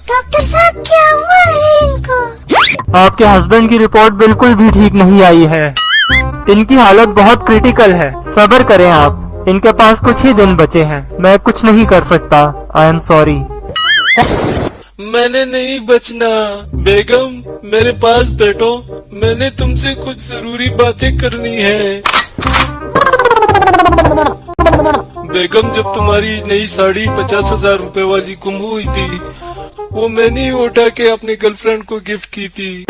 Doctor साहब क्या हुआ है इनको? आपके हस्बैंड की रिपोर्ट बिल्कुल भी ठीक नहीं आई है। इनकी हालत बहुत क्रिटिकल है। सब्र करें आप, इनके पास कुछ ही दिन बचे हैं। मैं कुछ नहीं कर सकता। I am sorry. मैंने नहीं बचना। बेगम मेरे पास बैठो, मैंने तुमसे कुछ जरूरी बातें करनी है। बेगम जब तुम्हारी नई साड़ी 50,000 रुपए वाली गुम हुई थी, वो मैंने ही उठा के अपने गर्लफ्रेंड को गिफ्ट की थी।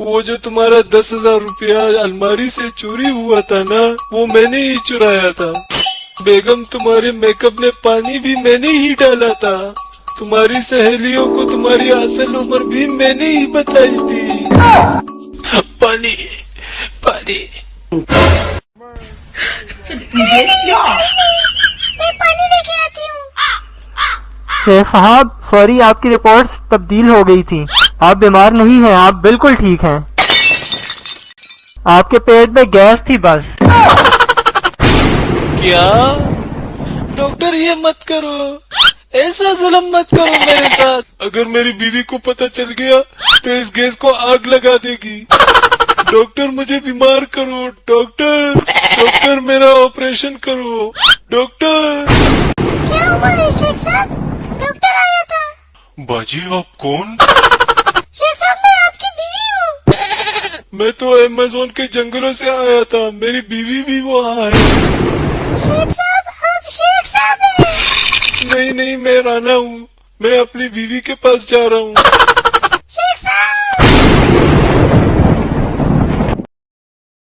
वो जो तुम्हारा 10,000 रुपया अलमारी से चोरी हुआ था ना, वो मैंने ही चुराया था। बेगम तुम्हारे मेकअप में पानी भी मैंने ही डाला था। तुम्हारी सहेलियों को तुम्हारी असल उम्र भी मैंने ही बताई थी। पानी पानी। मैं पानी लेके आती हूँ। शेख साहब सॉरी, आपकी रिपोर्ट्स तब्दील हो गई थी। आप बीमार नहीं हैं, आप बिल्कुल ठीक हैं। आपके पेट में गैस थी बस। क्या? डॉक्टर ये मत करो, ऐसा जुल्म मत करो मेरे साथ। अगर मेरी बीवी को पता चल गया तो इस गैस को आग लगा देगी। डॉक्टर मुझे बीमार करो, डॉक्टर डॉक्टर मेरा ऑपरेशन करो, डॉक्टर। क्या हुआ है शेख साहब? डॉक्टर आया था। बाजी आप कौन? शेख साहब मैं आपकी बीवी हूँ। मैं तो अमेज़न के जंगलों से आया था, मेरी बीवी भी वहाँ है। शेख साहब आप शेख साहब हैं। नहीं नहीं, मैं राना हूँ, मैं अपनी बीवी के पास जा रहा हूँ।